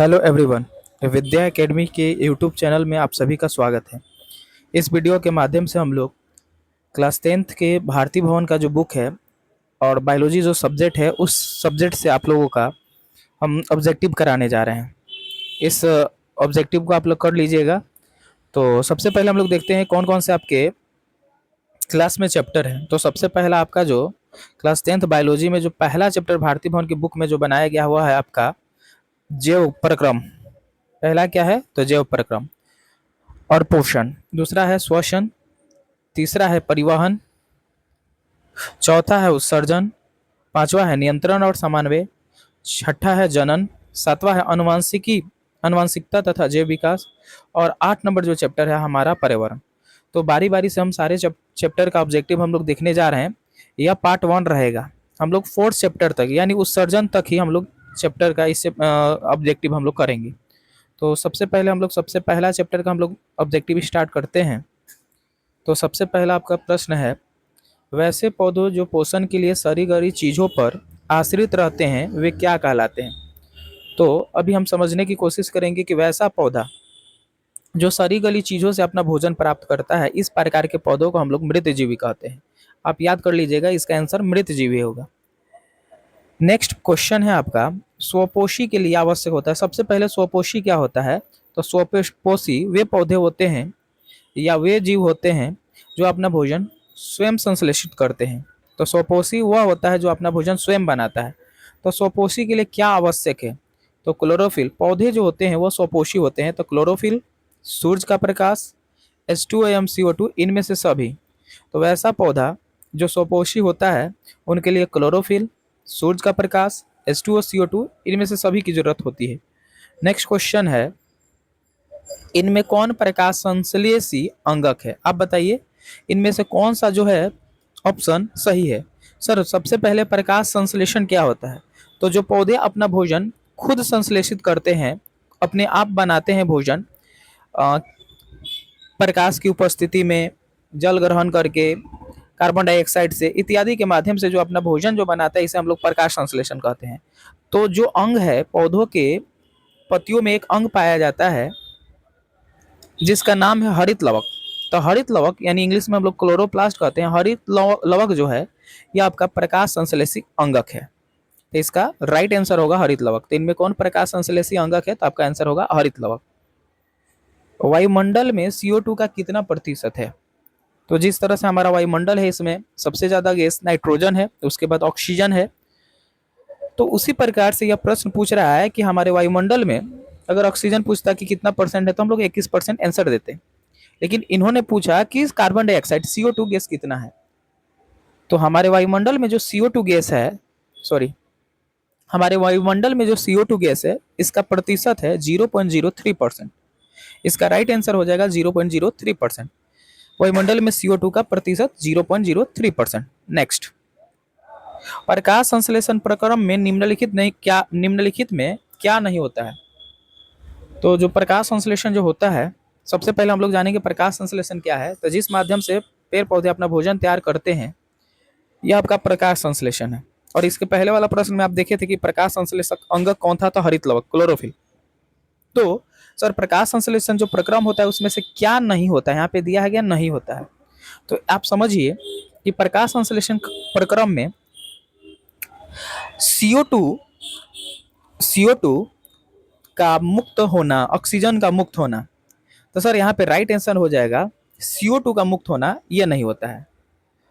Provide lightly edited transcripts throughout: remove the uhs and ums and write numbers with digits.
Hello everyone. Vidya academy के YouTube channel में आप सभी का स्वागत है। इस वीडियो के माध्यम से हम लोग क्लास 10th के भारती भवन का जो बुक है और बायोलॉजी जो सब्जेक्ट है उस सब्जेक्ट से आप लोगों का हम ऑब्जेक्टिव कराने जा रहे हैं। इस ऑब्जेक्टिव को आप लोग कर लीजिएगा। तो सबसे पहले हम लोग देखते हैं कौन कौन से आपके क्लास में चैप्टर है। तो सबसे पहला आपका जो क्लास 10th बायोलॉजी में जो पहला चैप्टर भारती भवन की बुक में जो बनाया गया हुआ है आपका जैव प्रक्रम। पहला क्या है तो जैव प्रक्रम और पोषण, दूसरा है श्वसन, तीसरा है परिवहन, चौथा है उत्सर्जन, पांचवा है नियंत्रण और समन्वय, छठा है जनन, सातवां है अनुवांशिकता तथा जैव विकास और 8 नंबर जो चैप्टर है हमारा पर्यावरण। तो बारी बारी से हम सारे चैप्टर का ऑब्जेक्टिव हम लोग देखने जा रहे हैं। यह पार्ट 1 रहेगा। हम लोग 4th चैप्टर तक यानी उत्सर्जन तक ही हम लोग चैप्टर का इससे ऑब्जेक्टिव हम लोग करेंगे। तो सबसे पहले हम लोग सबसे पहला चैप्टर का हम लोग ऑब्जेक्टिव स्टार्ट करते हैं। तो सबसे पहला आपका प्रश्न है, वैसे पौधों जो पोषण के लिए सरी गरी चीज़ों पर आश्रित रहते हैं वे क्या कहलाते हैं। तो अभी हम समझने की कोशिश करेंगे कि वैसा पौधा जो सरी गली चीज़ों से अपना भोजन प्राप्त करता है, इस प्रकार के पौधों को हम लोग मृतजीवी कहते हैं। आप याद कर लीजिएगा, इसका आंसर मृतजीवी होगा। नेक्स्ट क्वेश्चन है आपका, स्वपोषी के लिए आवश्यक होता है। सबसे पहले स्वपोषी क्या होता है तो स्वपोषी वे पौधे होते हैं या वे जीव होते हैं जो अपना भोजन स्वयं संश्लेषित करते हैं। तो स्वपोषी वह होता है जो अपना भोजन स्वयं बनाता है। तो स्वपोषी के लिए क्या आवश्यक है तो क्लोरोफिल। पौधे जो होते हैं वो स्वपोषी होते हैं। तो क्लोरोफिल, सूरज का प्रकाश, H2O एवं CO2 इनमें से सभी। तो वैसा पौधा जो स्वपोषी होता है उनके लिए क्लोरोफिल, सूरज का प्रकाश, H2O CO2 इनमें से सभी की जरूरत होती है। नेक्स्ट क्वेश्चन है, इनमें कौन प्रकाश संश्लेषी अंगक है। आप बताइए इनमें से कौन सा जो है ऑप्शन सही है। सर सबसे पहले प्रकाश संश्लेषण क्या होता है तो जो पौधे अपना भोजन खुद संश्लेषित करते हैं, अपने आप बनाते हैं भोजन, प्रकाश की उपस्थिति में, जल ग्रहण करके, कार्बन डाइऑक्साइड से इत्यादि के माध्यम से जो अपना भोजन जो बनाता है, इसे हम लोग प्रकाश संश्लेषण कहते हैं। तो जो अंग है पौधों के पत्तियों में एक अंग पाया जाता है जिसका नाम है हरित लवक। तो हरित लवक यानी इंग्लिश में हम लोग क्लोरोप्लास्ट कहते हैं। हरित लवक जो है यह आपका प्रकाश संश्लेषी अंगक है। तो इसका राइट आंसर होगा हरित लवक। तो इनमें कौन प्रकाश संश्लेषी अंगक है तो आपका आंसर होगा हरित लवक। वायुमंडल में CO2 का कितना प्रतिशत है। तो जिस तरह से हमारा वायुमंडल है इसमें सबसे ज्यादा गैस नाइट्रोजन है, उसके बाद ऑक्सीजन है। तो उसी प्रकार से यह प्रश्न पूछ रहा है कि हमारे वायुमंडल में अगर ऑक्सीजन पूछता कि कितना परसेंट है तो हम लोग 21% आंसर देते हैं। लेकिन इन्होंने पूछा कि कार्बन डाइऑक्साइड CO2 गैस कितना है। तो हमारे वायुमंडल में जो CO2 गैस है, सॉरी, हमारे वायुमंडल में जो CO2 गैस है इसका प्रतिशत है 0.03%। इसका राइट आंसर हो जाएगा 0.03%। वायुमंडल में CO2 का प्रतिशत 0.03%। नेक्स्ट, प्रकाश संश्लेषण प्रक्रम में निम्नलिखित में क्या नहीं होता है। तो जो प्रकाश संश्लेषण जो होता है, सबसे पहले हम लोग जानेंगे प्रकाश संश्लेषण क्या है। तो जिस माध्यम से पेड़ पौधे अपना भोजन तैयार करते हैं यह आपका प्रकाश संश्लेषण है। और इसके पहले वाला प्रश्न में आप देखे थे कि प्रकाश संश्लेषक अंगक कौन था तो हरित लवक, क्लोरोफिल। तो सर प्रकाश संश्लेषण जो प्रक्रम होता है उसमें से क्या नहीं होता है, यहाँ पे दिया है क्या नहीं होता है। तो आप समझिए कि प्रकाश संश्लेषण प्रक्रम में CO2 का मुक्त होना, ऑक्सीजन का मुक्त होना। तो सर यहाँ पे राइट आंसर हो जाएगा CO2 का मुक्त होना यह नहीं होता है।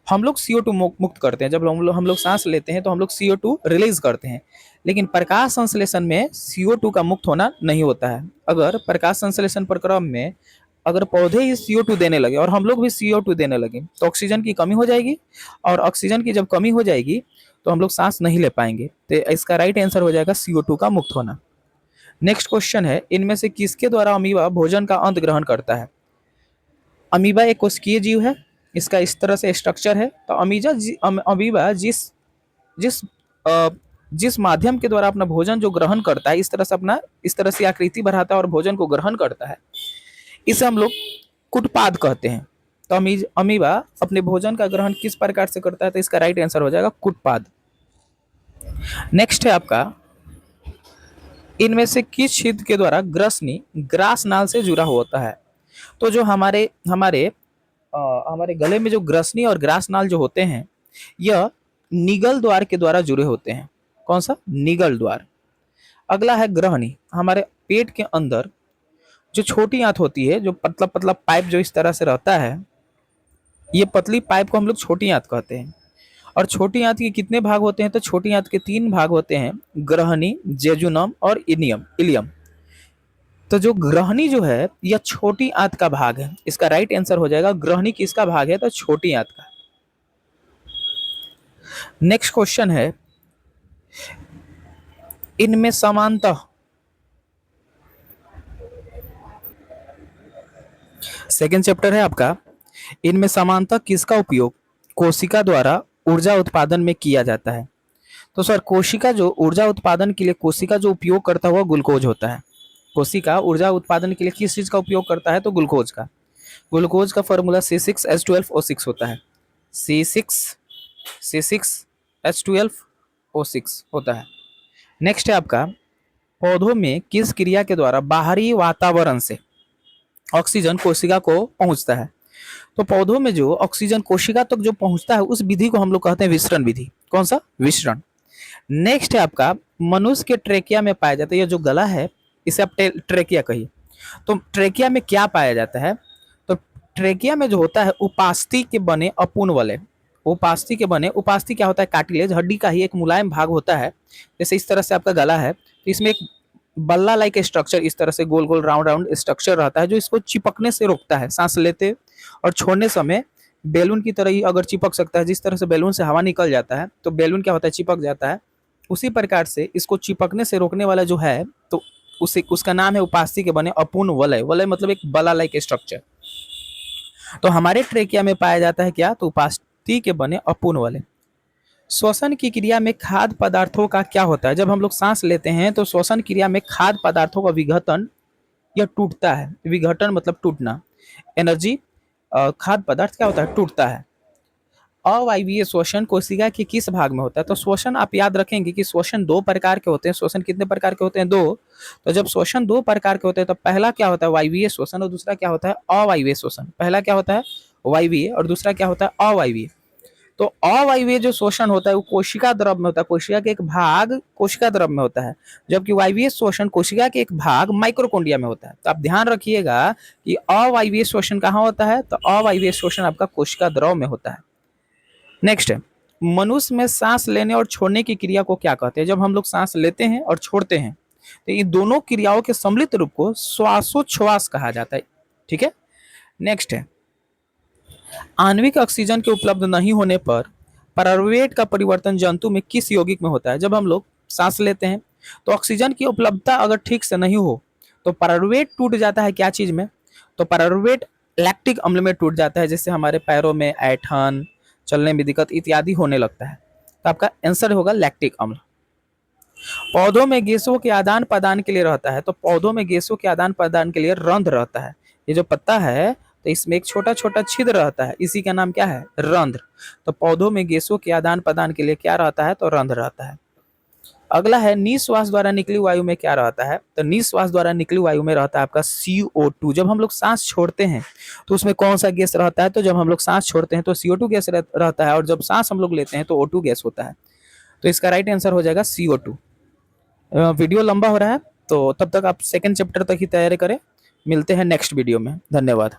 हम लोग CO2 मुक्त करते हैं, जब हम लोग सांस लेते हैं तो हम लोग CO2 रिलीज करते हैं। लेकिन प्रकाश संश्लेषण में CO2 का मुक्त होना नहीं होता है। अगर प्रकाश संश्लेषण प्रक्रम में अगर पौधे ही CO2 देने लगे और हम लोग भी CO2 देने लगे तो ऑक्सीजन की कमी हो जाएगी, और ऑक्सीजन की जब कमी हो जाएगी तो हम लोग सांस नहीं ले पाएंगे। तो इसका राइट आंसर हो जाएगा CO2 का मुक्त होना। नेक्स्ट क्वेश्चन है, इनमें से किसके द्वारा अमीबा भोजन का अंत ग्रहण करता है। अमीबा एक कोशिकीय जीव है, इसका इस तरह से स्ट्रक्चर है। तो अमीबा जिस जिस माध्यम के द्वारा अपना भोजन जो ग्रहण करता है, इस तरह से आकृति बढ़ाता है और भोजन को ग्रहण करता है, इसे हम लोग कुटपाद कहते हैं। तो अमीबा अपने भोजन का ग्रहण किस प्रकार से करता है तो इसका राइट आंसर हो जाएगा कुटपाद। नेक्स्ट है आपका, इनमें से किस छिद्र के द्वारा ग्रसनी ग्रास नाल से जुड़ा होता है? तो जो हमारे हमारे हमारे गले में जो ग्रसनी और ग्रास नाल जो होते हैं, यह निगल द्वार के द्वारा जुड़े होते हैं। कौन सा? निगल द्वार। अगला है ग्रहणी। हमारे पेट के अंदर जो छोटी आंत होती है, जो पतला पतला पाइप जो इस तरह से रहता है, ये पतली पाइप को हम लोग छोटी आंत कहते हैं। और छोटी आंत के कितने भाग होते हैं? तो छोटी आंत के 3 भाग होते हैं, ग्रहणी, जेजुनम और इनियम इलियम। तो जो ग्रहणी जो है यह छोटी आंत का भाग है। इसका राइट आंसर हो जाएगा ग्रहणी किसका भाग है? तो छोटी आंत का। नेक्स्ट क्वेश्चन है, इनमें समानतः, सेकेंड चैप्टर है आपका, इनमें समानतः किसका उपयोग कोशिका द्वारा ऊर्जा उत्पादन में किया जाता है? तो सर कोशिका जो ऊर्जा उत्पादन के लिए कोशिका जो उपयोग करता है वह ग्लूकोज होता है। कोशिका ऊर्जा उत्पादन के लिए किस चीज का उपयोग करता है? तो ग्लूकोज का। ग्लूकोज का फॉर्मूला C6H12O6 होता है। C6H12O6 होता है। नेक्स्ट है आपका, पौधों में किस क्रिया के द्वारा बाहरी वातावरण से ऑक्सीजन कोशिका को पहुंचता है? तो पौधों में जो ऑक्सीजन कोशिका तक जो पहुंचता है उस विधि को हम लोग कहते हैं विसरण विधि। कौन सा? विसरण। नेक्स्ट है आपका, मनुष्य के ट्रेकिया में पाया जाता है, ये जो गला है इसे आप ट्रेकिया कहिए। तो ट्रेकिया में क्या पाया जाता है? तो ट्रेकिया में जो होता है उपास्थि के बने अपूर्ण वलय। उपास्थि के बने, उपास्थि क्या होता है? कार्टिलेज, हड्डी का ही एक मुलायम भाग होता है। जैसे इस तरह से आपका गला है, तो इसमें एक बल्ला लाइक स्ट्रक्चर, इस तरह से गोल गोल राउंड राउंड स्ट्रक्चर रहता है जो इसको चिपकने से रोकता है। सांस लेते और छोड़ने समय बैलून की तरह ही अगर चिपक सकता है, जिस तरह से बैलून से हवा निकल जाता है तो बैलून क्या होता है? चिपक जाता है। उसी प्रकार से इसको चिपकने से रोकने वाला जो है, तो उसे उसका नाम है उपास्थि के बने अपूर्ण वलय। वलय मतलब एक बल्ला लाइक स्ट्रक्चर। तो हमारे ट्रेकिया में पाया जाता है क्या? तो उपास्थि के बने अपूर्ण वलय। श्वसन की क्रिया में खाद्य पदार्थों का क्या होता है? जब हम लोग सांस लेते हैं तो श्वसन क्रिया में खाद्य पदार्थों का विघटन या टूटता है। विघटन मतलब टूटना। एनर्जी, खाद्य पदार्थ क्या होता है? टूटता है। अवायवीय श्वसन कोशिका के किस भाग में होता है? तो श्वसन आप याद रखेंगे कि श्वसन 2 प्रकार के होते हैं। श्वसन कितने प्रकार के होते हैं? 2। तो जब श्वसन 2 प्रकार के होते हैं तो पहला क्या होता है? वायवीय श्वसन, और दूसरा क्या होता है? अवायवीय श्वसन। पहला क्या होता है? वायवीय, और दूसरा क्या होता है? अवायवीय। तो अवायवीय जो शोषण होता है वो कोशिका द्रव में होता है। कोशिका के एक भाग कोशिका द्रव में होता है, जबकि वायवीय शोषण कोशिका के एक भाग माइक्रोकोन्डिया में होता है। तो आप ध्यान रखिएगा कि अवायवीय शोषण कहाँ होता है? तो अवायवीय शोषण आपका कोशिका द्रव में होता है। नेक्स्ट है, मनुष्य में सांस लेने और छोड़ने की क्रिया को क्या कहते हैं? जब हम लोग सांस लेते हैं और छोड़ते हैं तो इन दोनों क्रियाओं के सम्मिलित रूप को श्वासोच्छ्वास कहा जाता है। ठीक है। नेक्स्ट है, आणविक ऑक्सीजन के उपलब्ध नहीं होने पर पायरुवेट का परिवर्तन जंतु में किस यौगिक में होता है? जब हम लोग सांस लेते हैं तो ऑक्सीजन की उपलब्धता अगर ठीक से नहीं हो तो पायरुवेट टूट जाता है। क्या चीज में? तो पायरुवेट लैक्टिक अम्ल में टूट जाता है, जिससे हमारे पैरों में ऐंठन, चलने में दिक्कत इत्यादि होने लगता है। तो आपका आंसर होगा लैक्टिक अम्ल। पौधों में गैसों के आदान प्रदान के लिए रहता है, तो पौधों में गैसों के आदान प्रदान के लिए रंध्र रहता है। ये जो पत्ता है तो इसमें एक छोटा छोटा छिद्र रहता है, इसी का नाम क्या है? रंध्र। तो पौधों में गैसों के आदान प्रदान के लिए क्या रहता है? तो रंध्र रहता है। अगला है, निश्वास द्वारा निकली वायु में क्या रहता है? तो निश्वास द्वारा निकली वायु में रहता है आपका CO2। जब हम लोग सांस छोड़ते हैं तो उसमें कौन सा गैस रहता है? तो जब हम लोग सांस छोड़ते हैं तो CO2 गैस रहता है, और जब सांस हम लोग लेते हैं तो O2 गैस होता है। तो इसका राइट आंसर हो जाएगा CO2। वीडियो लंबा हो रहा है तो तब तक आप सेकंड चैप्टर तक ही तैयारी करें। मिलते हैं नेक्स्ट वीडियो में। धन्यवाद।